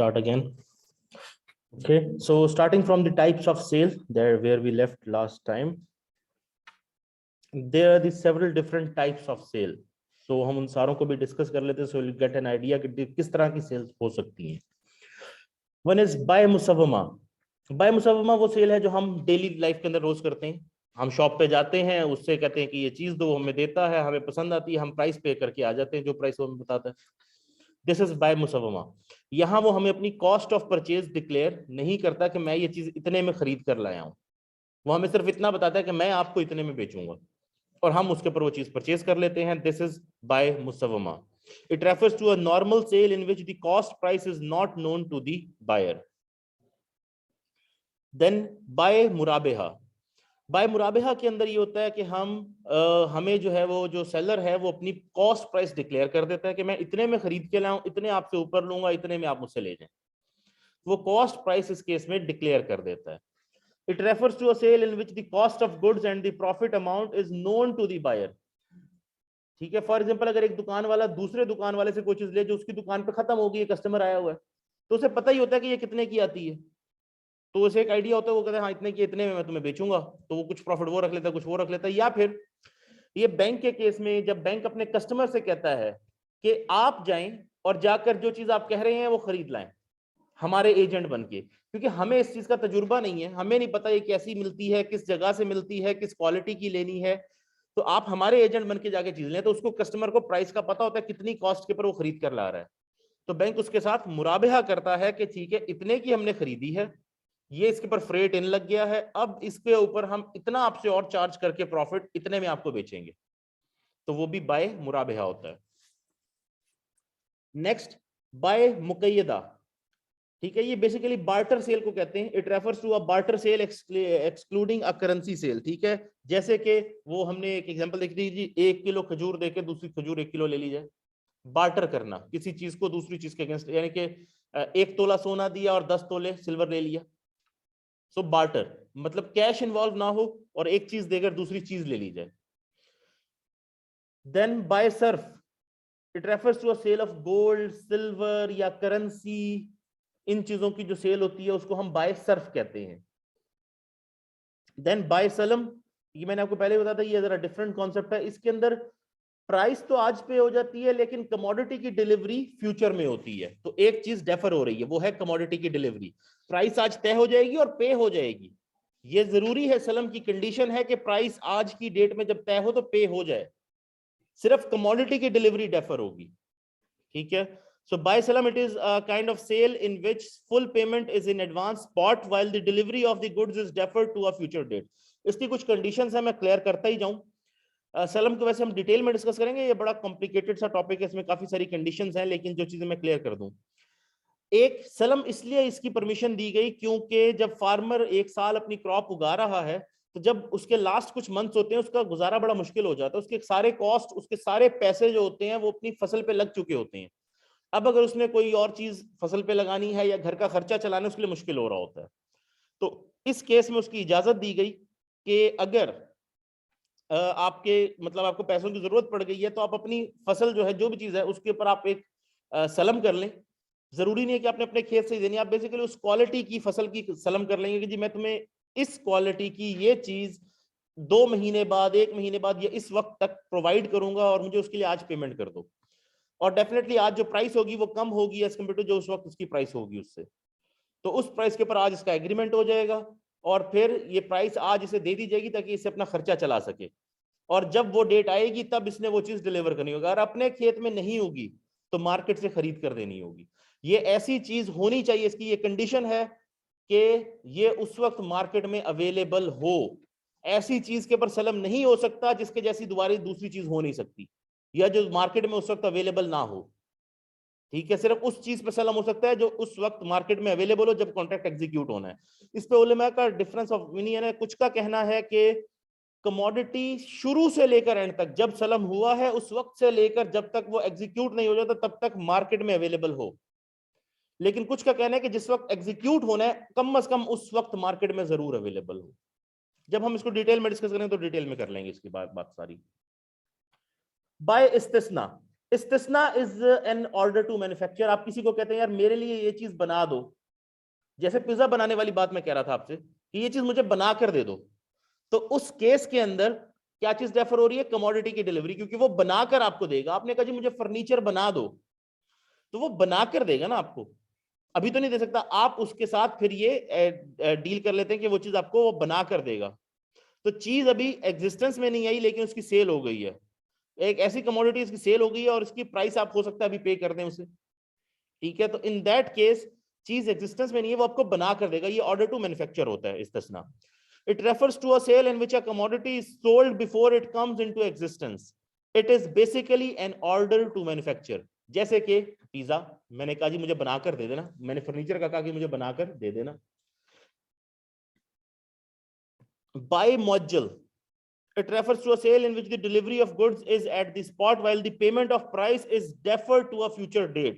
start again. Okay, so starting from the types of sale there where we left last time, there are the several different types of sale. So हम उन सारों को भी discuss कर लेते हैं, so you'll get an idea कि किस तरह की सेल्स हो सकती हैं. One is buy मुसव्वमा. बाय मुसव्वमा वो सेल है जो हम डेली लाइफ के अंदर रोज करते हैं. हम शॉप पे जाते हैं, उससे कहते हैं कि ये चीज दो, हमें देता है, हमें पसंद आती है, हम प्राइस पे करके आ जाते हैं जो प्राइस वो हमें बताता है. दिस इज बाय मुसव्वमा. यहाँ वो हमें अपनी कॉस्ट ऑफ परचेज डिक्लेयर नहीं करता कि मैं ये चीज इतने में खरीद कर लाया हूँ. वो हमें सिर्फ इतना बताता है कि मैं आपको इतने में बेचूंगा और हम उसके ऊपर वो चीज परचेज कर लेते हैं. दिस इज बाय मुसव्वमा. It refers to a normal sale in which the cost price is not known to the buyer. Then बाय मुराबेहा. बाय मुराबेहा के अंदर ये होता है कि हमें जो है वो जो सेलर है वो अपनी कॉस्ट प्राइस डिक्लेयर कर देता है कि मैं इतने में खरीद के लाऊं, इतने आपसे ऊपर लूंगा, इतने में आप मुझसे ले जाएं. वो कॉस्ट प्राइस इस केस में डिक्लेयर कर देता है. It refers to a sale in which the cost of goods and the profit amount is known to the buyer. ठीक है, फॉर एग्जांपल अगर एक दुकान वाला दूसरे दुकान वाले से कोई चीज ले जो उसकी दुकान पे खत्म हो गई, कस्टमर आया हुआ है, तो उसे पता ही होता है कि ये कितने की आती है, तो उसे एक आइडिया होता है, वो कहता है हाँ इतने की, इतने में मैं तुम्हें बेचूंगा, तो वो कुछ प्रॉफिट वो रख लेता है, कुछ वो रख लेता है. या फिर ये बैंक के केस में जब बैंक अपने कस्टमर से कहता है कि आप जाएं और जाकर जो चीज आप कह रहे हैं वो खरीद लाएं हमारे एजेंट बनके, क्योंकि हमें इस चीज का तजुर्बा नहीं है, हमें नहीं पता ये कैसी मिलती है, किस जगह से मिलती है, किस क्वालिटी की लेनी है, तो आप हमारे एजेंट बनके जाके चीज लें. तो उसको कस्टमर को प्राइस का पता होता है कितनी कॉस्ट के ऊपर वो खरीद कर ला रहा है. तो बैंक उसके साथ मुराबेहा करता है कि ठीक है इतने की हमने खरीदी है, ये इसके ऊपर फ्रेट इन लग गया है, अब इसके ऊपर हम इतना आपसे और चार्ज करके प्रॉफिट इतने में आपको बेचेंगे. तो वो भी बाय मुराबेहा होता है. नेक्स्ट बाय मुकैयदा. ठीक है, ये बेसिकली बार्टर सेल को कहते हैं. It refers to a barter sale excluding a currency sale. ठीक है, जैसे कि वो हमने एक एग्जांपल देख ली जी, 1 किलो खजूर देके दूसरी खजूर 1 किलो ले ली जाए. बार्टर करना, किसी चीज को दूसरी चीज के अगेंस्ट, यानी कि 1 तोला सोना दिया और 10 तोले सिल्वर ले लिया. सो बार्टर मतलब कैश इन्वॉल्व ना हो और एक चीज देकर दूसरी चीज ले ली जाए. Then by surf. It refers to a sale of gold, silver या करेंसी. इन चीजों की जो सेल होती है उसको हम बाय सर्फ कहते हैं. देन बाय सलम. ये मैंने आपको पहले बताया था, ये जरा डिफरेंट कॉन्सेप्ट है. इसके अंदर प्राइस तो आज पे हो जाती है लेकिन कमोडिटी की डिलीवरी फ्यूचर में होती है. तो एक चीज डेफर हो रही है, वो है कमोडिटी की डिलीवरी. प्राइस आज तय हो जाएगी और पे हो जाएगी. ये जरूरी है, सलम की कंडीशन है कि प्राइस आज की डेट में जब तय हो तो पे हो जाए, सिर्फ कमोडिटी की डिलीवरी डेफर होगी. ठीक है, सो बाय सलम it is a kind of sale in which full payment is in advance spot while the delivery of the goods is deferred to a future date. इसकी कुछ कंडीशंस है, मैं क्लियर करता ही जाऊं. सलम को वैसे हम डिटेल में डिस्कस करेंगे, ये बड़ा कॉम्प्लिकेटेड सा टॉपिक है, इसमें काफी सारी कंडीशंस हैं, लेकिन जो चीजें मैं क्लियर कर दूं. एक सलम इसलिए इसकी परमिशन दी गई क्योंकि जब फार्मर एक साल अपनी क्रॉप उगा रहा है तो जब उसके लास्ट कुछ मंथ्स होते हैं उसका गुजारा बड़ा मुश्किल हो जाता है. उसके सारे कॉस्ट, उसके सारे पैसे जो होते हैं वो अपनी फसल पे लग चुके होते हैं. अब अगर उसने कोई और चीज फसल पे लगानी है या घर का खर्चा चलाना, उसके लिए मुश्किल हो रहा होता है. तो इस केस में उसकी इजाजत दी गई कि अगर आपके मतलब आपको पैसों की जरूरत पड़ गई है तो आप अपनी फसल जो है, जो भी चीज है, उसके ऊपर आप एक सलम कर लें. जरूरी नहीं है कि आपने अपने खेत से ही देनी, आप बेसिकली उस क्वालिटी की फसल की सलम कर लेंगे कि जी मैं तुम्हें इस क्वालिटी की ये चीज 2 महीने बाद, 1 महीने बाद या इस वक्त तक प्रोवाइड करूंगा और मुझे उसके लिए आज पेमेंट कर दो. और डेफिनेटली आज जो प्राइस होगी वो कम होगी एज कम्पेयर टू जो उस वक्त उसकी प्राइस होगी उससे. तो उस प्राइस के ऊपर आज इसका एग्रीमेंट हो जाएगा और फिर ये प्राइस आज इसे दे दी जाएगी ताकि इसे अपना खर्चा चला सके. और जब वो डेट आएगी तब इसने वो चीज डिलीवर करनी होगी. अगर अपने खेत में नहीं होगी तो मार्केट से खरीद कर देनी होगी. ये ऐसी चीज होनी चाहिए, इसकी ये कंडीशन है कि ये उस वक्त मार्केट में अवेलेबल हो. ऐसी चीज के ऊपर सलम नहीं हो सकता जिसके जैसी दोबारा दूसरी चीज हो नहीं सकती, या जो मार्केट में उस वक्त अवेलेबल ना हो. ठीक है, सिर्फ उस चीज पे सलम हो सकता है जो उस वक्त मार्केट में अवेलेबल हो जब कॉन्ट्रैक्ट एग्जीक्यूट होना है. इस पे उलेमा का डिफरेंस ऑफ ओपिनियन है. कुछ का कहना है कि कमोडिटी शुरू से लेकर एंड तक, जब सलम हुआ है उस वक्त से लेकर जब तक वो एग्जीक्यूट नहीं हो जाता तब तक मार्केट में अवेलेबल हो. लेकिन कुछ का कहना है कि जिस वक्त एग्जीक्यूट होना है कम से कम उस वक्त मार्केट में जरूर अवेलेबल हो. जब हम इसको डिटेल में डिस्कस करेंगे तो डिटेल में कर लेंगे इसकी बात सारी. बाय इस्तिस्ना. इस्तिस्ना is an order to manufacture. आप किसी को कहते हैं यार मेरे लिए ये चीज बना दो, जैसे पिज्जा बनाने वाली बात मैं कह रहा था आपसे कि ये चीज मुझे बना कर दे दो, तो उस केस के अंदर क्या चीज रेफर हो रही है? कमोडिटी की डिलीवरी, क्योंकि वो बनाकर आपको देगा। आपने कहा जी मुझे फर्नीचर बना दो, तो वो बनाकर देगा ना आपको, अभी तो नहीं दे सकता। आप उसके साथ फिर ये डील कर लेते हैं कि वो चीज आपको वो बना कर देगा। तो चीज अभी एग्जिस्टेंस में नहीं आई लेकिन उसकी सेल हो गई है, एक ऐसी कमोडिटी इसकी सेल हो गई है और इसकी प्राइस आप हो सकता है अभी पे कर दें उसे, ठीक है। तो इन दैट केस चीज एग्जिस्टेंस में नहीं है, वो आपको बना कर देगा। ये ऑर्डर टू मैन्युफैक्चर होता है इस्तिस्ना। It refers to a sale in which a commodity is sold before it comes into existence. It is basically an order to manufacture. जैसे कि पिज्जा, मैंने कहा जी मुझे बनाकर दे देना, मैंने फर्नीचर का कहा कि मुझे बनाकर दे देना। By module, it refers to a sale in which the delivery of goods is at the spot while the payment of price is deferred to a future date।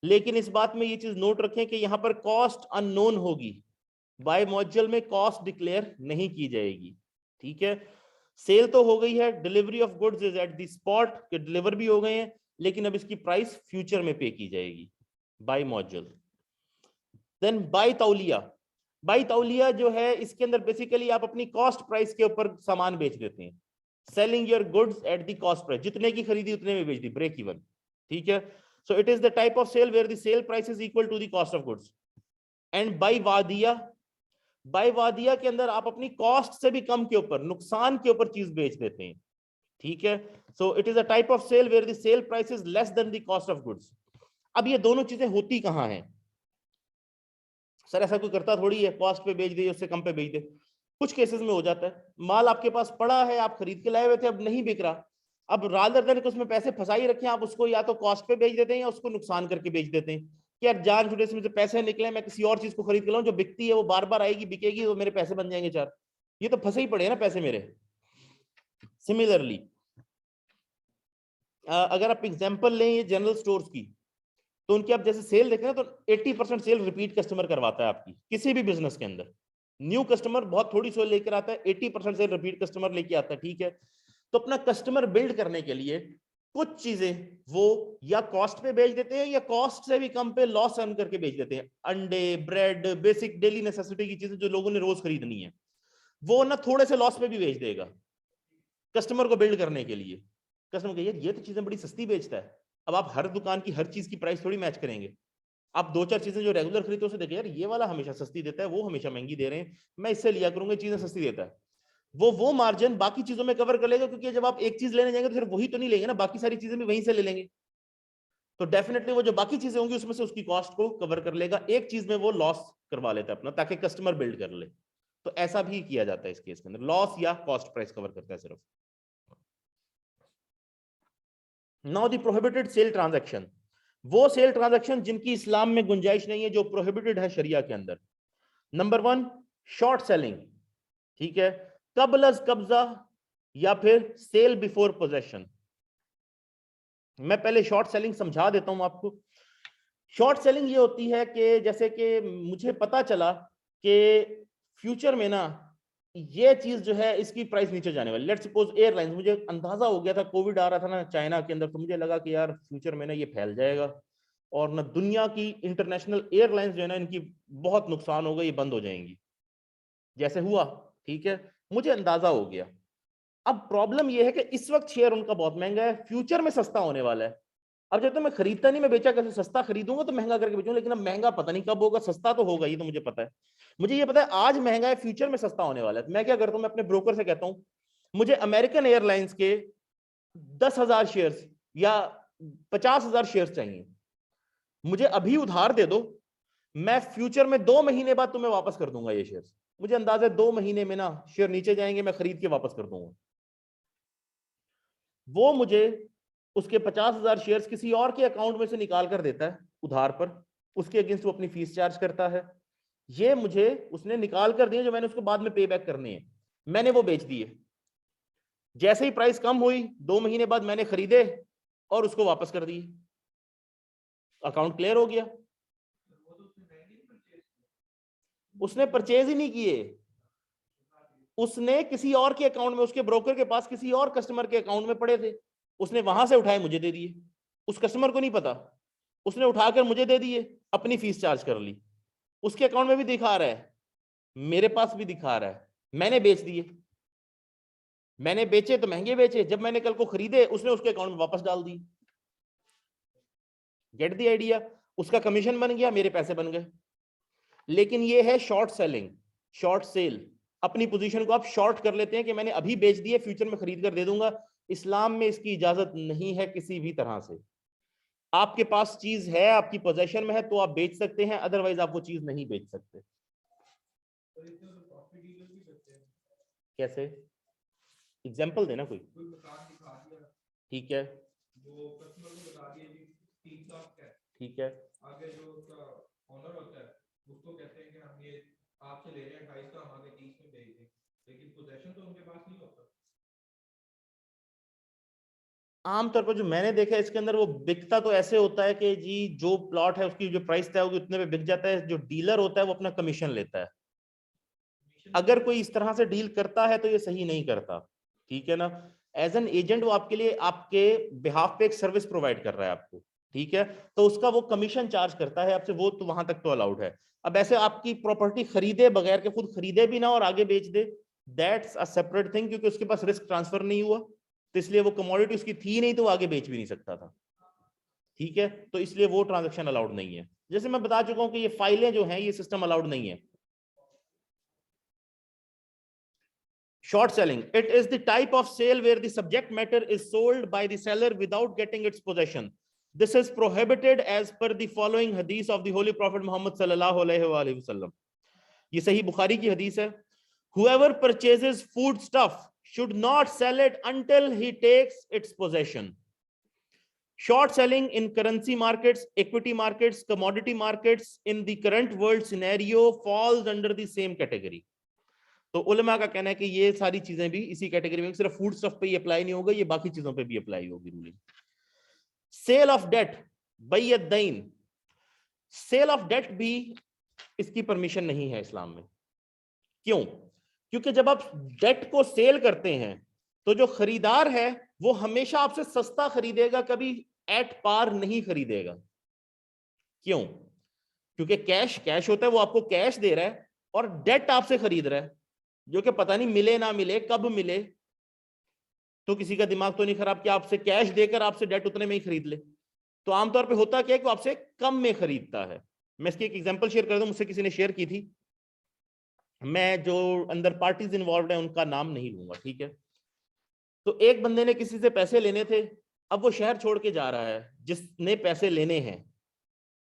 लेकिन इस बात में ये चीज नोट रखें कि यहां पर कॉस्ट अननोन होगी, बाय मॉड्यूल में कॉस्ट डिक्लेयर नहीं की जाएगी, ठीक है। सेल तो हो गई है, delivery of goods is at the spot, के डिलीवर भी हो गए हैं, लेकिन अब इसकी प्राइस फ्यूचर में पे की जाएगी, बाय मॉड्यूल। देन बाय तौलिया, बाई तौलिया जो है इसके अंदर बेसिकली आप अपनी कॉस्ट प्राइस के ऊपर सामान बेच देते हैं, selling your goods at the cost price, जितने की खरीदी उतने में बेच दी, ब्रेक इवन, ठीक है। So it is the type of sale where the sale price is equal to the cost of goods. And बाई वादिया, बाई वादिया के अंदर आप अपनी कॉस्ट से भी कम के ऊपर, नुकसान के ऊपर चीज बेच देते हैं, ठीक है। So it is a type of sale where the sale price is less than the cost of goods. अब ये दोनों चीजें होती कहां हैं? सर ऐसा कोई करता थोड़ी है, कॉस्ट पे बेच दे उससे कम पे बेच दे। कुछ केसेस में हो जाता है, माल आपके पास पड़ा है, आप खरीद के लाए हुए थे, अब नहीं बिक रहा, अब रादर देन उसमें पैसे फंसाई रखे, आप उसको या तो कॉस्ट पे बेच देते हैं या उसको नुकसान करके बेच देते हैं कि यार जान छुटे से मुझे पैसे निकले, मैं किसी और चीज को खरीद के लाऊं जो बिकती है, वो बार बार आएगी, बिकेगी, तो मेरे पैसे बन जाएंगे चार, ये तो फंसे ही पड़े हैं ना पैसे मेरे। सिमिलरली अगर आप एग्जांपल लें ये जनरल स्टोर्स की, तो उनकी आप जैसे सेल देखें ना, तो 80% सेल रिपीट कस्टमर करवाता है आपकी किसी भी बिजनेस के अंदर। न्यू कस्टमर बहुत थोड़ी सेल लेकर आता है, 80% सेल रिपीट कस्टमर लेके आता है, ठीक है। तो अपना कस्टमर बिल्ड करने के लिए कुछ चीजें वो या कॉस्ट पे बेच देते हैं या कॉस्ट से भी कम पे लॉस अर्न करके बेच देते हैं। अंडे, ब्रेड, बेसिक डेली नेसेसिटी की चीजें जो लोगों ने रोज खरीदनी है, वो ना थोड़े से लॉस पे भी बेच देगा कस्टमर को बिल्ड करने के लिए। कस्टमर कहिए ये तो चीजें बड़ी सस्ती बेचता है। अब आप हर दुकान की हर चीज की प्राइस थोड़ी मैच करेंगे, आप दो चार चीजें जो रेगुलर खरीदते हो उसे देखिए, यार ये वाला हमेशा सस्ती देता है, वो हमेशा महंगी दे रहे हैं, मैं इससे लिया करूंगा, चीजें सस्ती देता है। वो मार्जिन बाकी चीजों में कवर कर लेगा, क्योंकि जब आप एक चीज लेने जाएंगे तो फिर वही तो नहीं लेंगे ना, बाकी सारी चीजें भी वहीं से ले लेंगे, तो डेफिनेटली वो जो बाकी चीजें होंगी उसमें से उसकी कॉस्ट को कवर कर लेगा, एक चीज में वो लॉस करवा लेता है अपना, ताकि कस्टमर बिल्ड कर ले। तो ऐसा भी किया जाता है इस केस के अंदर, लॉस या कॉस्ट प्राइस कवर करता है सिर्फ। Now the prohibited sale transaction, वो सेल ट्रांजैक्शन जिनकी इस्लाम में गुंजाइश नहीं है, जो प्रोहिबिटेड है शरिया के अंदर। नंबर 1 शॉर्ट सेलिंग, ठीक है, कब्ल अज कब्जा या फिर सेल बिफोर पोजेशन। मैं पहले शॉर्ट सेलिंग समझा देता हूं आपको। शॉर्ट सेलिंग ये होती है कि जैसे कि मुझे पता चला कि फ्यूचर में ना ये चीज जो है इसकी प्राइस नीचे जाने वाली, लेट्स सपोज एयरलाइंस, मुझे अंदाजा हो गया था, कोविड आ रहा था ना चाइना के अंदर, तो मुझे लगा कि यार फ्यूचर में ना ये फैल जाएगा और ना दुनिया की इंटरनेशनल एयरलाइंस जो है ना इनकी बहुत नुकसान होगा, ये बंद हो जाएंगी, जैसे हुआ, ठीक है, मुझे अंदाजा हो गया। अब प्रॉब्लम यह है कि इस वक्त शेयर उनका बहुत महंगा है, फ्यूचर में सस्ता होने वाला है। अब जब तक मैं खरीदता नहीं, मैं बेचा कैसे, सस्ता खरीदूंगा तो महंगा करके बेचूंगा, लेकिन अब महंगा पता नहीं कब होगा, सस्ता तो होगा, ये तो मुझे पता है। मुझे ये पता है आज महंगा है, फ्यूचर में सस्ता होने वाला है। तो मैं क्या करता हूं, मैं अपने ब्रोकर से कहता हूं मुझे अमेरिकन एयरलाइंस के 10,000 शेयर्स या 50,000 शेयर्स चाहिए, मुझे अभी उधार दे दो, मैं फ्यूचर में 2 महीने बाद तुम्हें वापस कर दूंगा ये शेयर्स। मुझे अंदाजा है 2 महीने में ना शेयर नीचे जाएंगे, मैं खरीद के वापस कर दूंगा। वो मुझे उसके 50,000 शेयर्स किसी और के अकाउंट में से निकाल कर देता है उधार पर, उसके अगेंस्ट वो अपनी फीस चार्ज करता है। ये मुझे उसने निकाल कर दिए जो मैंने उसको बाद में पे बैक करने हैं, मैंने वो बेच दिए। जैसे ही प्राइस कम हुई 2 महीने बाद मैंने खरीदे और उसको वापस कर दिए, अकाउंट क्लियर हो गया। उसने परचेज ही नहीं किए, उसने किसी और के अकाउंट में, उसके ब्रोकर के पास किसी और कस्टमर के अकाउंट में पड़े थे, उसने वहां से उठाए मुझे दे दिए। उस कस्टमर को नहीं पता, उसने उठाकर मुझे दे दिए, अपनी फीस चार्ज कर ली, उसके अकाउंट में भी दिखा रहा है, मेरे पास भी दिखा रहा है, मैंने बेच दिए, मैंने बेचे तो महंगे बेचे, जब मैंने कल को खरीदे उसने उसके अकाउंट में वापस डाल दी। Get the idea? उसका कमीशन बन गया, मेरे पैसे बन गए। लेकिन ये है शॉर्ट सेलिंग, शॉर्ट सेल। अपनी पोजीशन को आप शॉर्ट कर लेते हैं कि मैंने अभी बेच दिए, फ्यूचर में खरीद कर दे दूंगा। इस्लाम में इसकी इजाजत नहीं है किसी भी तरह से। आपके पास चीज है, आपकी पोजेशन में है तो आप बेच सकते हैं, अदरवाइज आप वो चीज नहीं बेच सकते। कैसे? एग्जाम्पल देना कोई। ठीक है, ठीक है, आगे जो उसका ऑनर होता है उसको कहते हैं कि हम ये आपसे ले रहे हैं 28 का, हम आगे 30 में बेच दें, लेकिन पोजीशन तो उनके पास नहीं होता। आमतौर पर जो मैंने देखा है इसके अंदर, वो बिकता तो ऐसे होता है कि जी जो प्लॉट है उसकी जो प्राइस तय होगी उतने पे बिक जाता है, जो डीलर होता है वो अपना कमीशन लेता है। अगर कोई इस तरह से डील करता है तो ये सही नहीं करता, ठीक है ना। एज एन एजेंट वो आपके लिए, आपके बिहाफ पे एक सर्विस प्रोवाइड कर रहा है आपको, ठीक है, तो उसका वो कमीशन चार्ज करता है आपसे, वो तो वहां तक तो अलाउड है। अब ऐसे आपकी प्रॉपर्टी खरीदे बगैर के, खुद खरीदे भी ना और आगे बेच दे, दैट्स अ सेपरेट थिंग, क्योंकि उसके पास रिस्क ट्रांसफर नहीं हुआ, तो इसलिए वो कमोडिटी उसकी थी नहीं तो वो आगे बेच भी नहीं सकता था, ठीक है, तो इसलिए वो ट्रांजेक्शन अलाउड नहीं है। जैसे मैं बता चुका हूं कि ये फाइलें जो हैं ये सिस्टम अलाउड नहीं है। Short selling. It is the type of sale where the subject matter is sold by the seller without getting its possession. This is prohibited as per the following hadith of the Holy Prophet Muhammad sallallahu alaihi wasallam. ये सही बुखारी की हदीस है। Whoever purchases food stuff should not sell it until he takes its possession. Short selling in currency markets, equity markets, commodity markets in the current world scenario falls under the same category. तो उलमा का कहना है कि ये सारी चीजें भी इसी कैटेगरी में, सिर्फ फूड स्टफ पे ही अप्लाई नहीं होगा, ये बाकी चीजों पे भी अप्लाई होगी रूलिंग। सेल ऑफ डेट, बैयद-दैन, सेल ऑफ डेट भी इसकी परमिशन नहीं है इस्लाम में। क्यों? क्योंकि जब आप डेट को सेल करते हैं तो जो खरीदार है वो हमेशा आपसे सस्ता खरीदेगा, कभी एट पार नहीं खरीदेगा। क्यों? क्योंकि कैश कैश होता है, वो आपको कैश दे रहा है, और डेट आपसे खरीद रहा है, जो कि पता नहीं मिले ना मिले, कब मिले। तो किसी का दिमाग तो नहीं खराब कि आपसे कैश देकर आपसे डेट उतने में ही खरीद ले। तो आमतौर पे होता क्या है कि आपसे कम में खरीदता है। मैं इसकी एक एग्जांपल शेयर कर दूं, मुझसे किसी ने शेयर की थी, मैं जो अंदर पार्टीज इन्वॉल्व है उनका नाम नहीं लूंगा, ठीक है। तो एक बंदे ने किसी से पैसे लेने थे, अब वो शहर छोड़ के जा रहा है जिसने पैसे लेने हैं,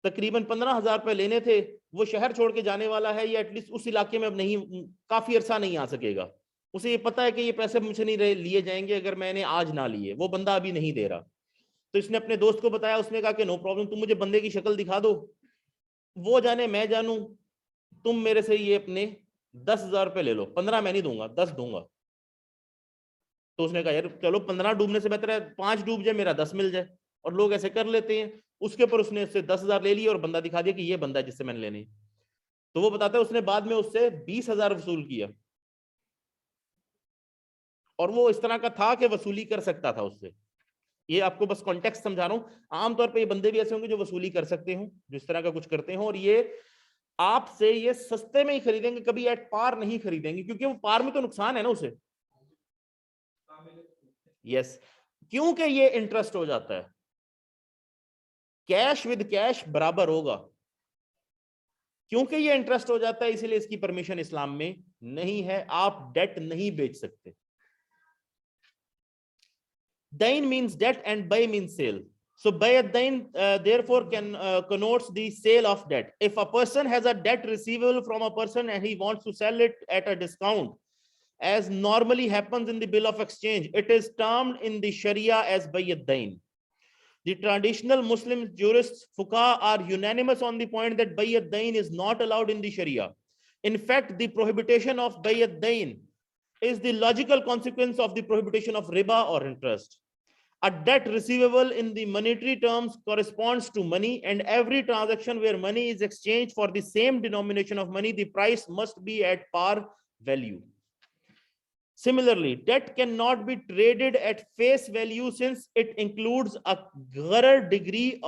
तकरीबन 15,000 रुपए लेने थे, वो शहर छोड़ के जाने वाला है, या एटलीस्ट उस इलाके में अब नहीं, काफी अरसा नहीं आ सकेगा। उसे ये पता है कि ये पैसे मुझसे नहीं लिए जाएंगे अगर मैंने आज ना लिए, वो बंदा अभी नहीं दे रहा। तो इसने अपने दोस्त को बताया, उसने कहा कि नो प्रॉब्लम, तुम मुझे बंदे की शक्ल दिखा दो, वो जाने मैं जानूं, तुम मेरे से ये अपने 10,000 रुपए ले लो, 15 मैं नहीं दूंगा, 10 दूंगा। तो उसने कहा यार चलो 15 डूबने से बेहतर है 5 डूब जाए, मेरा 10 मिल जाए। और लोग ऐसे कर लेते हैं। उसके ऊपर उसने उससे 10,000 ले लिए और बंदा दिखा दिया कि ये बंदा जिससे मैंने लेने। तो वो बताता है उसने बाद में उससे 20,000 वसूल किया, और वो इस तरह का था कि वसूली कर सकता था उससे। ये आपको बस कॉन्टेक्स्ट समझा रहा हूं। आमतौर पे ये बंदे भी ऐसे होंगे जो वसूली कर सकते हो, जो इस तरह का कुछ करते हो, और ये आपसे ये सस्ते में ही खरीदेंगे, कभी एट पार नहीं खरीदेंगे, क्योंकि वो पार में तो नुकसान है ना उसे। यस, क्योंकि ये इंटरेस्ट हो जाता है, कैश विद कैश बराबर होगा, क्योंकि ये इंटरेस्ट हो जाता है इसीलिए इसकी परमिशन इस्लाम में नहीं है। आप डेट नहीं बेच सकते। Dain means debt and bay means sale. So bay-ad-dain therefore connotes the sale of debt. If a person has a debt receivable from a person and he wants to sell it at a discount, as normally happens in the bill of exchange, it is termed in the Sharia as bay-ad-dain. The traditional Muslim jurists, fuqaha, are unanimous on the point that bay-ad-dain is not allowed in the Sharia. In fact, the prohibition of bay-ad-dain is the logical consequence of the prohibition of riba or interest. A debt receivable in the monetary terms corresponds to money, and every transaction where money is exchanged for the same denomination of money, the price must be at par value. Similarly, debt cannot be traded at face value since it includes a greater degree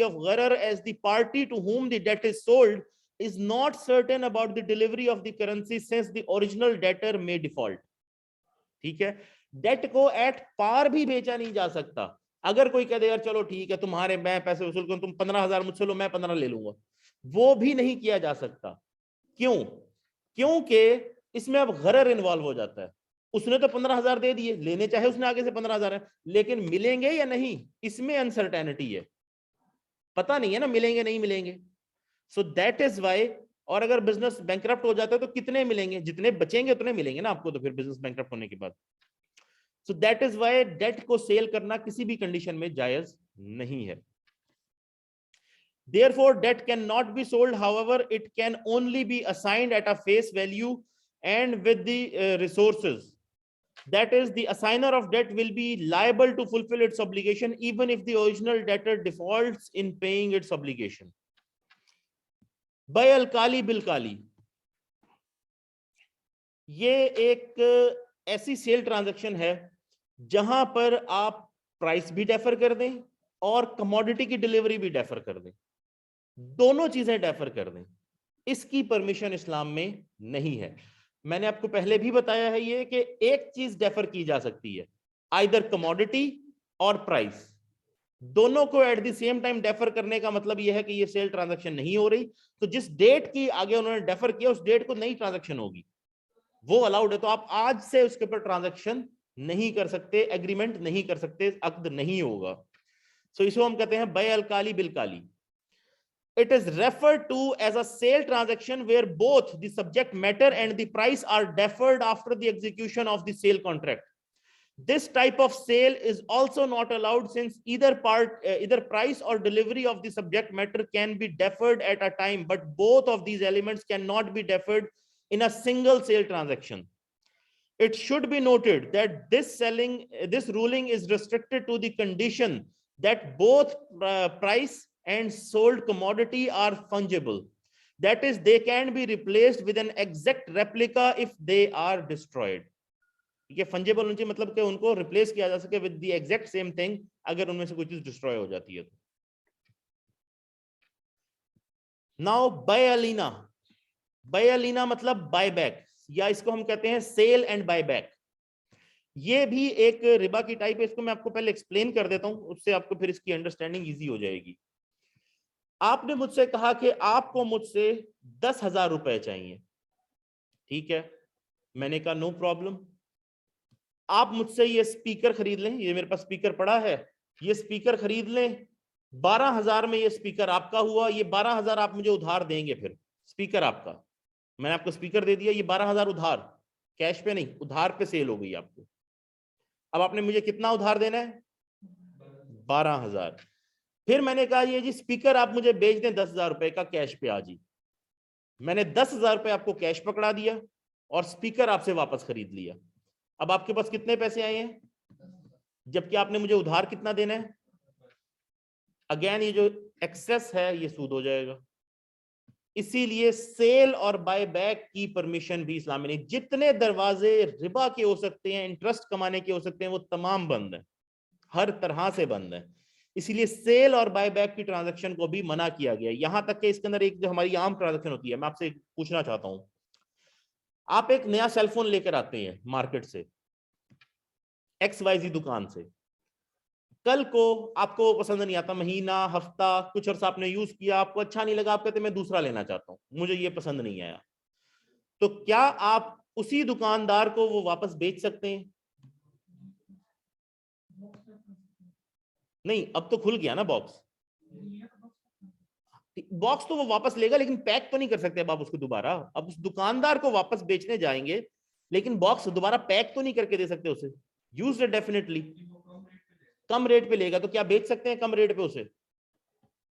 of gharar, as the party to whom the debt is sold is not certain about the delivery of the currency since the original debtor may default. ठीक है, date को at par भी बेचा नहीं जा सकता. अगर कोई कह दे यार चलो ठीक है तुम्हारे मैं पैसे वसूल करूं, तुम 15,000 मुझसे लो, मैं 15 ले लूंगा, वो भी नहीं किया जा सकता. क्यों? क्योंकि इसमें अब गरर इन्वॉल्व हो जाता है. उसने तो 15,000 दे दिए, लेने चाहे उसने आगे से 15,000 है, लेकिन मिलेंगे या नहीं इसमें अनसर्टेनिटी है, पता नहीं है ना मिलेंगे नहीं मिलेंगे. So that is why. और अगर बिजनेस बैंकरप्ट हो जाता है तो कितने मिलेंगे? जितने बचेंगे उतने मिलेंगे ना आपको, तो फिर बिजनेस बैंकरप्ट होने के बाद. So that is why debt को सेल करना किसी भी कंडीशन में जायज नहीं है. Therefore, debt cannot be sold. However, it can only be assigned at a face value and with the resources. That is, the assigner of debt will be liable to fulfill its obligation even if the original debtor defaults in paying its obligation. By al-Kali bil-Kali. ये एक ऐसी sale transaction है जहां पर आप price भी defer कर दें और कमोडिटी की डिलीवरी भी डेफर कर दें, दोनों चीजें डेफर कर दें. इसकी परमिशन इस्लाम में नहीं है. मैंने आपको पहले भी बताया है ये कि एक चीज डेफर की जा सकती है, आइदर कमोडिटी और प्राइस, दोनों को at the same time defer करने का मतलब यह है कि ये सेल ट्रांजैक्शन नहीं हो रही, तो जिस डेट की आगे उन्होंने डेफर किया उस डेट को नई ट्रांजैक्शन होगी, वो अलाउड है. तो आप आज से उसके ऊपर ट्रांजैक्शन नहीं कर सकते, एग्रीमेंट नहीं कर सकते, अक्द नहीं होगा. सो इसको हम कहते हैं बै अल काली बिल काली. It is referred to as a sale transaction where both the subject matter and the price are deferred after the execution of the sale contract. This type of sale is also not allowed since either price or delivery of the subject matter can be deferred at a time, but both of these elements cannot be deferred in a single sale transaction. It should be noted that this ruling is restricted to the condition that both price and sold commodity are fungible. That is, they can be replaced with an exact replica if they are destroyed. ये fungible होने चाहिए, मतलब कि उनको replace किया जा सके with the exact same thing अगर उनमें से कोई चीज destroy हो जाती है तो. Now buy-alina. buy-alina मतलब buyback, या इसको हम कहते हैं सेल एंड बायबैक. ये भी एक रिबा की टाइप है. इसको मैं आपको पहले एक्सप्लेन कर देता हूं, उससे आपको फिर इसकी अंडरस्टैंडिंग इजी हो जाएगी. आपने मुझसे कहा कि आपको मुझसे 10,000 रुपए चाहिए, ठीक है. मैंने कहा नो प्रॉब्लम, आप मुझसे ये स्पीकर खरीद लें, ये मेरे पास स्पीकर पड़ा है, ये स्पीकर खरीद लें. 12,000 में ये स्पीकर आपका हुआ, ये 12,000 आप मुझे उधार देंगे. फिर स्पीकर आपका, मैंने आपको स्पीकर दे दिया, ये 12,000 उधार, कैश पे नहीं, उधार पे सेल हो गई आपको. अब आपने मुझे कितना उधार देना है? 12,000. फिर मैंने कहा ये जी स्पीकर आप मुझे बेच दें 10,000 रुपए का कैश पे आज ही. मैंने 10,000 रुपए आपको कैश पकड़ा दिया और स्पीकर आपसे वापस खरीद लिया. अब आपके पास कितने पैसे आए हैं, जबकि आपने मुझे उधार कितना देना है? अगेन ये जो एक्सेस है ये सूद हो जाएगा. इसीलिए सेल और बाय बैक की परमिशन भी इस्लाम में नहीं. जितने दरवाजे रिबा के हो सकते हैं, इंटरेस्ट कमाने के हो सकते हैं, वो तमाम बंद है, हर तरह से बंद है. इसीलिए सेल और बाय बैक की ट्रांजैक्शन को भी मना किया गया. यहां तक कि इसके अंदर एक जो हमारी आम ट्रांजैक्शन होती है, मैं आपसे पूछना चाहता हूं, आप एक नया सेलफोन लेकर आते हैं मार्केट से, XYZ दुकान से. कल को आपको पसंद नहीं आता, महीना हफ्ता कुछ अर्सा आपने यूज किया, आपको अच्छा नहीं लगा, आप कहते मैं दूसरा लेना चाहता हूं, मुझे ये पसंद नहीं आया. तो क्या आप उसी दुकानदार को वो वापस बेच सकते हैं? नहीं, अब तो खुल गया ना बॉक्स. बॉक्स तो वो वापस लेगा, लेकिन पैक तो नहीं कर सकते अब आप उसको दोबारा. अब उस दुकानदार को वापस बेचने जाएंगे, लेकिन बॉक्स दोबारा पैक तो नहीं करके दे सकते उसे. यूज्ड डेफिनेटली कम रेट पे लेगा, तो क्या बेच सकते हैं कम रेट पे उसे?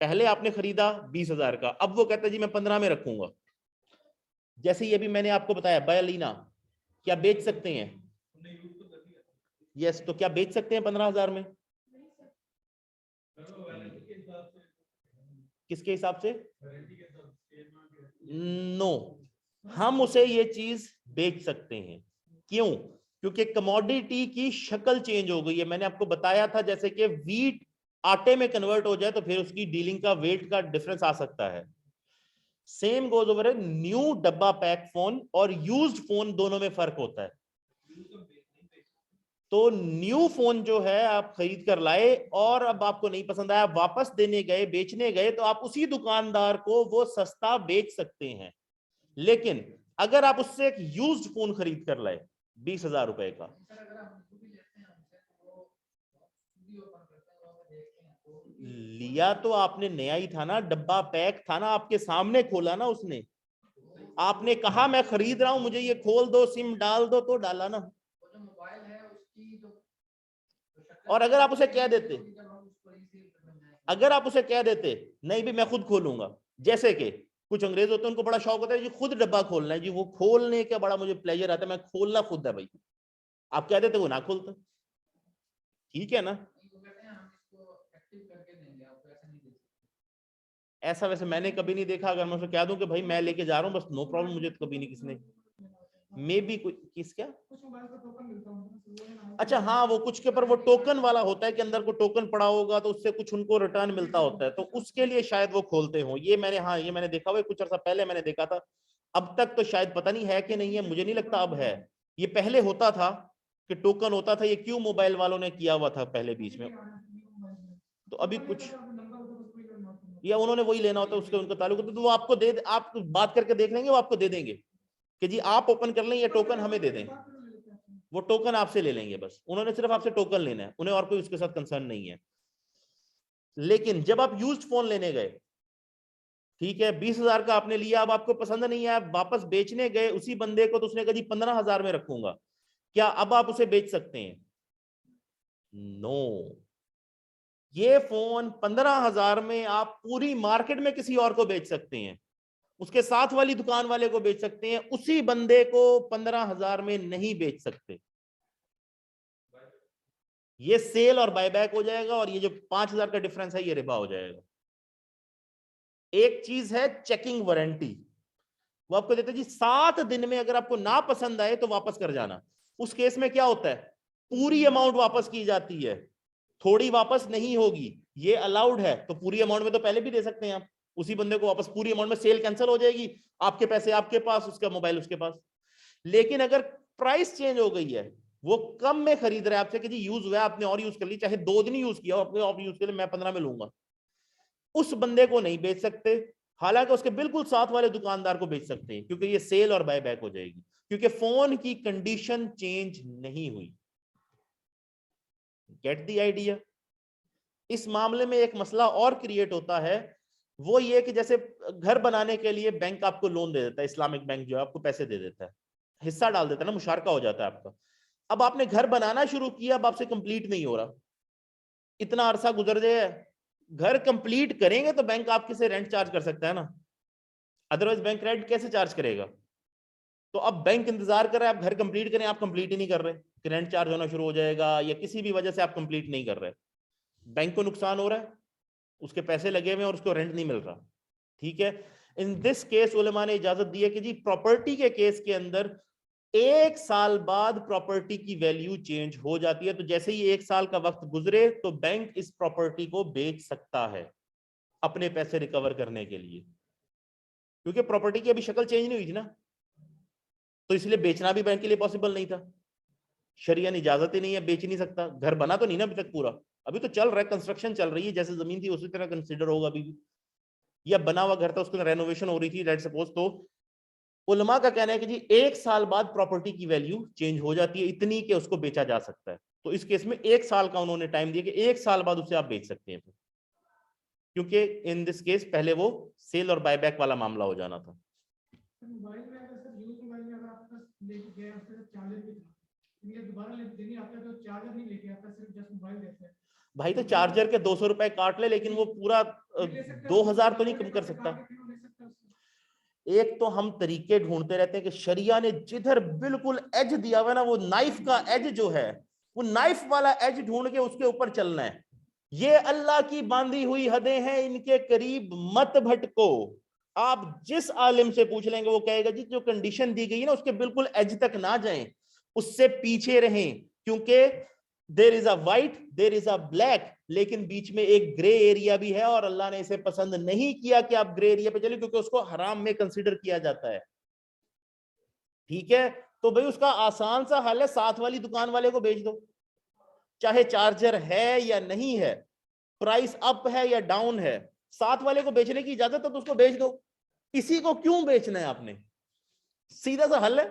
पहले आपने खरीदा 20,000 का, अब वो कहता है जी मैं 15 में रखूंगा. जैसे ये भी मैंने आपको बताया बाय-अलीना, क्या बेच सकते हैं? यस. तो क्या बेच सकते हैं 15,000 में? किसके हिसाब से? नो, हम उसे ये चीज बेच सकते हैं. क्यों? क्योंकि कमोडिटी की शक्ल चेंज हो गई है। मैंने आपको बताया था जैसे कि व्हीट आटे में कन्वर्ट हो जाए तो फिर उसकी डीलिंग का वेट का डिफरेंस आ सकता है। सेम गोज ओवर है न्यू डब्बा पैक फोन और यूज्ड फोन, दोनों में फर्क होता है। तो न्यू फोन जो है आप खरीद कर लाए और अब आपको नहीं पसंद आया, वापस देने गए, बेचने गए, तो आप उसी दुकानदार को वो सस्ता बेच सकते हैं। लेकिन अगर आप उससे एक यूज्ड फोन खरीद कर लाए 20,000 रुपए का, लिया तो आपने नया ही था ना, डब्बा पैक था ना, आपके सामने खोला ना उसने, आपने कहा मैं खरीद रहा हूं, मुझे ये खोल दो, सिम डाल दो, तो डाला ना। और अगर आप उसे कह देते, अगर आप उसे कह देते नहीं भी मैं खुद खोलूंगा, जैसे कि कुछ अंग्रेज होते हैं उनको बड़ा शौक होता है जी खुद डब्बा खोलना है जी, वो खोलने का बड़ा मुझे प्लेजर आता है, मैं खोलना खुद है भाई, आप कह देते वो ना खोलता, ठीक है ना। ऐसा वैसे मैंने कभी नहीं देखा, अगर मैं उसे कह दूं कि भाई मैं लेके जा रहा हूँ बस नो प्रॉब्लम, मुझे तो कभी नहीं किसने, मे बी किस क्या, अच्छा हाँ, वो कुछ के ऊपर वो टोकन वाला होता है कि अंदर को टोकन पड़ा होगा तो उससे कुछ उनको रिटर्न मिलता होता है, तो उसके लिए शायद वो खोलते हो। ये मैंने, हाँ ये मैंने देखा हुआ, कुछ अर्सा पहले मैंने देखा था, अब तक तो शायद पता नहीं है कि नहीं है, मुझे नहीं लगता अब है। ये पहले होता था कि टोकन होता था, ये क्यों मोबाइल वालों ने किया हुआ था पहले बीच में, तो अभी कुछ या उन्होंने वही लेना होता है उसके उनका ताल्लुक होता है, तो वो आपको दे, आप बात करके देख लेंगे, वो आपको दे देंगे कि जी आप ओपन कर लें, ये टोकन हमें दे दें, वो टोकन आपसे ले लेंगे, बस उन्होंने सिर्फ आपसे टोकन लेना है, उन्हें और कोई उसके साथ कंसर्न नहीं है। लेकिन जब आप यूज्ड फोन लेने गए, ठीक है 20,000 का आपने लिया, अब आपको पसंद नहीं है, आप वापस बेचने गए उसी बंदे को, तो उसने कहा जी 15,000 में रखूंगा, क्या अब आप उसे बेच सकते हैं? नो, ये फोन 15,000 में आप पूरी मार्केट में किसी और को बेच सकते हैं, उसके साथ वाली दुकान वाले को बेच सकते हैं, उसी बंदे को 15,000 में नहीं बेच सकते। ये सेल और बायबैक हो जाएगा, और ये जो 5,000 का डिफरेंस है ये रिबा हो जाएगा। एक चीज है चेकिंग वारंटी, वो आपको देते जी 7 दिन में अगर आपको ना पसंद आए तो वापस कर जाना। उस केस में क्या होता है, पूरी अमाउंट वापस की जाती है, थोड़ी वापस नहीं होगी, ये अलाउड है। तो पूरी अमाउंट में तो पहले भी दे सकते हैं आप उसी बंदे को वापस, पूरी अमाउंट में सेल कैंसिल हो जाएगी, आपके पैसे आपके पास, उसका मोबाइल उसके पास। लेकिन अगर प्राइस चेंज हो गई है, वो कम में खरीद रहा है आपसे कि जी यूज हुआ, आपने और यूज कर ली, चाहे 2 दिन यूज किया आपने, और यूज कर लिया, मैं 15 में लूंगा, उस बंदे को नहीं बेच सकते। हालांकि उसके बिल्कुल साथ वाले दुकानदार को बेच सकते हैं, क्योंकि ये सेल और बाय बैक हो जाएगी, क्योंकि फोन की कंडीशन चेंज नहीं हुई। Gate the idea. इस मामले में एक मसला और क्रिएट होता है, वो ये कि जैसे घर बनाने के लिए बैंक आपको लोन दे देता है, इस्लामिक बैंक जो है आपको पैसे दे देता है, हिस्सा डाल देता है ना, मुशारका हो जाता है आपका। अब आपने घर बनाना शुरू किया, अब आपसे कंप्लीट नहीं हो रहा, इतना अरसा गुजर जाए, घर कंप्लीट करेंगे तो बैंक आपके से रेंट चार्ज कर सकता है ना, अदरवाइज बैंक रेंट कैसे चार्ज करेगा? तो अब बैंक इंतजार कर रहा है आप घर कंप्लीट करें, आप कंप्लीट ही नहीं कर रहे, रेंट चार्ज होना शुरू हो जाएगा, या किसी भी वजह से आप कंप्लीट नहीं कर रहे, बैंक को नुकसान हो रहा है, उसके पैसे लगे हुए और उसको रेंट नहीं मिल रहा, ठीक है। इन दिस केस उलमा ने इजाजत दी है कि जी प्रॉपर्टी के केस के अंदर 1 साल बाद प्रॉपर्टी की वैल्यू चेंज हो जाती है, तो जैसे ही 1 साल का वक्त गुजरे तो बैंक इस प्रॉपर्टी को बेच सकता है अपने पैसे रिकवर करने के लिए, क्योंकि प्रॉपर्टी की अभी शक्ल चेंज नहीं हुई थी ना, तो इसलिए बेचना भी बैंक के लिए पॉसिबल नहीं था, शरिया ने इजाजत ही नहीं है, बेच नहीं सकता। घर बना तो नहीं ना अभी तक पूरा, अभी तो चल रहा है, कंस्ट्रक्शन चल रही है, जैसे जमीन थी उसी तरह कंसिडर होगा अभी भी, या बना हुआ घर था उसको रेनोवेशन हो रही थी लेट्स सपोज। तो उलमा का कहना है कि जी 1 साल बाद प्रॉपर्टी की वैल्यू चेंज हो जाती है इतनी कि उसको बेचा जा सकता है, तो इस केस में 1 साल का उन्होंने टाइम दिया कि 1 साल बाद उसे आप बेच सकते हैं, क्योंकि इन दिस केस पहले वो सेल और बायबैक वाला मामला हो जाना था। मोबाइल में अगर सर यूज मोबाइल में अगर आपका लेके गए उससे चार्जर भी था, ये दोबारा लेने आता है तो चार्जर नहीं लेके आता, सिर्फ जस्ट मोबाइल देता है भाई, तो चार्जर के 200 रुपए काट ले, लेकिन वो पूरा 2,000 तो नहीं कम कर सकता। एक तो हम तरीके ढूंढते रहते हैं कि शरिया ने जिधर बिल्कुल एज दिया हुआ ना, वो नाइफ का एज जो है, वो नाइफ वाला एज ढूंढ के उसके ऊपर चलना है। ये अल्लाह की बांधी हुई हदें हैं, इनके करीब मत भटको। आप जिस आलिम से पूछ लेंगे वो कहेगा जी जो कंडीशन दी गई है ना उसके बिल्कुल एज तक ना जाएं, उससे पीछे रहें, क्योंकि there is a white, there is a black, लेकिन बीच में एक ग्रे एरिया भी है, और अल्लाह ने इसे पसंद नहीं किया कि आप ग्रे एरिया पे चले, क्योंकि उसको हराम में कंसीडर किया जाता है। ठीक है, तो भाई उसका आसान सा हल है, साथ वाली दुकान वाले को बेच दो, चाहे चार्जर है या नहीं है, प्राइस अप है या डाउन है, साथ वाले को बेचने की इजाजत है तो उसको बेच दो। इसी को क्यों बेचना है आपने? सीधा सा हल है।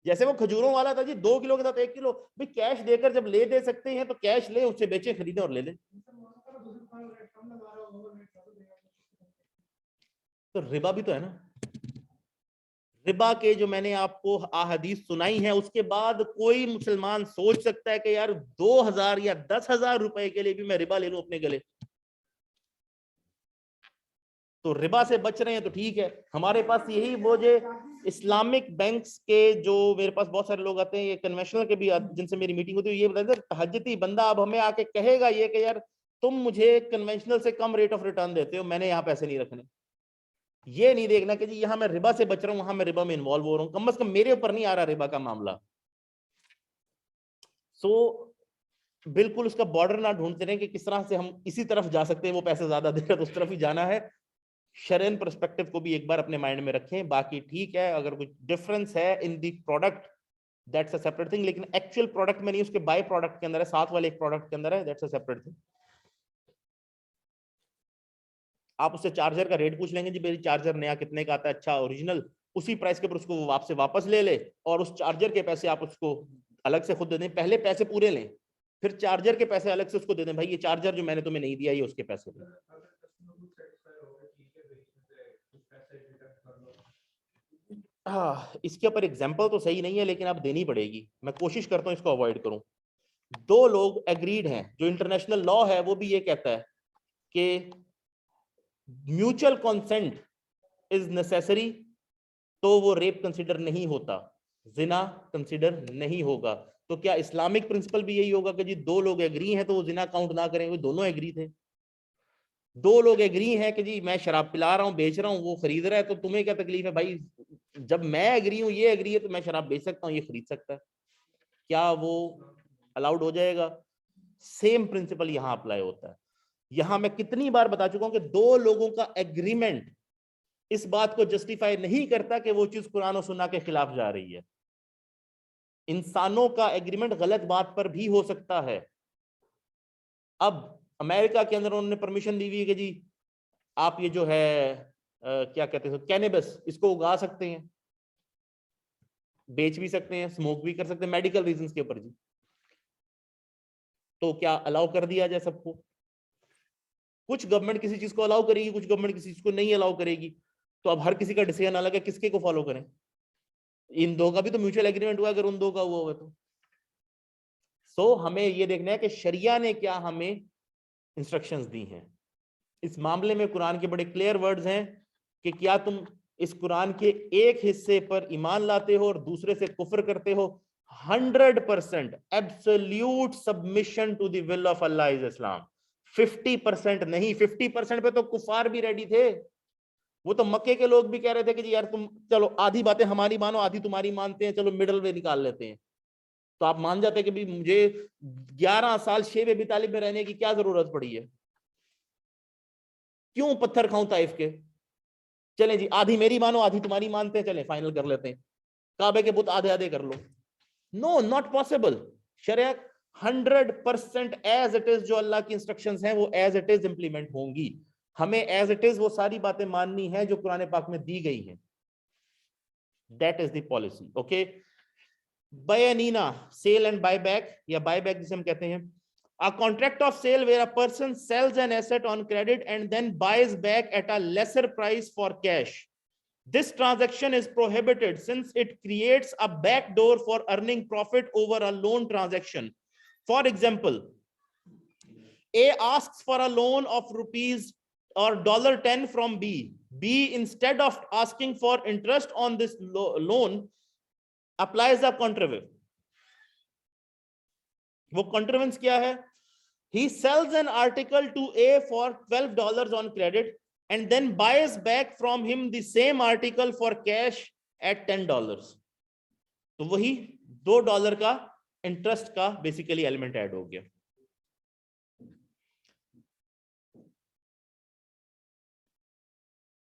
जैसे वो खजूरों वाला था जी, 2 किलो के साथ 1 किलो, भाई कैश देकर जब ले दे सकते हैं तो कैश ले, उससे बेचे, खरीदे और ले लें। तो रिबा भी तो है ना। रिबा के जो मैंने आपको अहादीस सुनाई है, उसके बाद कोई मुसलमान सोच सकता है कि यार 2000 या 10,000 रुपए के लिए भी मैं रिबा ले लूं अपने गले? तो रिबा से बच रहे हैं तो ठीक है। हमारे पास यही वो जो इस्लामिक बैंक्स के, जो मेरे पास बहुत सारे लोग आते हैं, ये कन्वेंशनल के भी जिनसे मेरी मीटिंग होती है, ये बताते हैं तहज्जुदी बंदा अब हमें आके कहेगा ये कि यार तुम मुझे कन्वेंशनल से कम रेट ऑफ रिटर्न देते हो, मैंने यहाँ पैसे नहीं रखने। ये नहीं देखना कि जी यहाँ मैं रिबा से बच रहा हूँ, वहां मैं रिबा में इन्वॉल्व हो रहा हूँ, कम से कम मेरे ऊपर नहीं आ रहा रिबा का मामला। सो बिल्कुल उसका बॉर्डर ना ढूंढते रहे कि किस तरह से हम इसी तरफ जा सकते हैं, वो पैसे ज्यादा दे रहे तो उस तरफ ही जाना है। शरन पर्सपेक्टिव को भी एक बार अपने माइंड में रखें। बाकी ठीक है, अगर कुछ डिफरेंस है in the product, that's a separate thing, लेकिन एक्चुअल प्रोडक्ट में नहीं, उसके बाय प्रोडक्ट के अंदर है, साथ वाले एक प्रोडक्ट के अंदर है, दैट्स अ सेपरेट थिंग। आप उससे चार्जर का रेट पूछ लेंगे, जी मेरी चार्जर नया कितने का आता है, अच्छा ओरिजिनल, उसी प्राइस के ऊपर उसको वो आपसे वापस ले ले, और उस चार्जर के पैसे आप उसको अलग से खुद दे दें। पहले पैसे पूरे लें, फिर चार्जर के पैसे अलग से उसको दे दें, भाई ये चार्जर जो मैंने तुम्हें नहीं दिया, ये उसके पैसे दें। हाँ, इसके ऊपर एग्जाम्पल तो सही नहीं है, लेकिन अब देनी पड़ेगी, मैं कोशिश करता हूँ इसको अवॉइड करूं। 2 लोग एग्रीड हैं, जो इंटरनेशनल लॉ है वो भी ये कहता है कि म्यूचुअल कंसेंट इज नेसेसरी, तो वो रेप कंसिडर नहीं होता, जिना कंसिडर नहीं होगा। तो क्या इस्लामिक प्रिंसिपल भी यही होगा कि जी 2 लोग एग्री हैं तो वो जिना काउंट ना करेंगे? दोनों एग्री थे। 2 लोग एग्री हैं कि जी मैं शराब पिला रहा हूं, बेच रहा हूं, वो खरीद रहा है, तो तुम्हें क्या तकलीफ है भाई? जब मैं एग्री हूं, ये एग्री है, तो मैं शराब बेच सकता हूं, ये खरीद सकता है, क्या वो अलाउड हो जाएगा? सेम प्रिंसिपल यहां अप्लाई होता है। यहां मैं कितनी बार बता चुका हूं कि 2 लोगों का एग्रीमेंट इस बात को जस्टिफाई नहीं करता कि वो चीज कुरान और सुन्ना के खिलाफ जा रही है। इंसानों का एग्रीमेंट गलत बात पर भी हो सकता है। अब अमेरिका के अंदर उन्होंने परमिशन दी हुई है कि जी आप ये जो है क्या कहते हैं, कैनबिस, इसको उगा सकते हैं, बेच भी सकते हैं, स्मोक भी कर सकते हैं, मेडिकल रीजंस के ऊपर जी। तो क्या अलाउ कर दिया जाए सबको? कुछ गवर्नमेंट किसी चीज को अलाउ करेगी, कुछ गवर्नमेंट किसी चीज को नहीं अलाउ करेगी। तो अब हर किसी का डिसीजन अलग है, किसके को फॉलो करें? इन 2 का भी तो म्यूचुअल एग्रीमेंट हुआ, अगर उन 2 का हुआ होगा तो। सो हमें ये देखना है कि शरिया ने क्या हमें इंस्ट्रक्शंस दी हैं इस मामले में। कुरान के बड़े क्लियर वर्ड्स हैं कि क्या तुम इस कुरान के एक हिस्से पर ईमान लाते हो और दूसरे से कुफ्र करते हो? 100% absolute submission to the will of Allah is Islam. 50% नहीं, 50% पे तो कुफार भी रेडी थे। वो तो मक्के के लोग भी कह रहे थे कि जी यार तुम चलो आधी बातें हमारी मानो, आधी तुम्हारी मानते हैं, चलो मिडल वे निकाल लेते हैं। तो आप मान जाते कि भी मुझे 11 साल शेब अबी तालिब में रहने की क्या जरूरत पड़ी है? क्यों पत्थर खाऊं ताइफ के? चलें जी, आधी मेरी मानो, आधी तुम्हारी मानते हैं, चलें फाइनल कर लेते हैं, काबे के बुत आधे आधे कर लो। No, not possible. शरिया 100% एज इट इज, जो अल्लाह की इंस्ट्रक्शंस हैं वो एज इट इज इंप्लीमेंट होंगी। हमें एज इट इज वो सारी बातें माननी है जो कुरान पाक में दी गई हैं। That is the policy. Okay, बयानीना, सेल एंड बायबैक, या बायबैक जिसे हम कहते हैं, a contract of sale where a person sells an asset on credit and then buys back at a lesser price for cash. This transaction is prohibited since it creates a backdoor for earning profit over a loan transaction. For example, A asks for a loan of rupees or $10 from B. B, instead of asking for interest on this loan, applies a contrivance. वो contrivance क्या है? He sells an article to A for $12 on credit and then buys back from him the same article for cash at $10. तो वही $2 का interest का basically element add हो गया।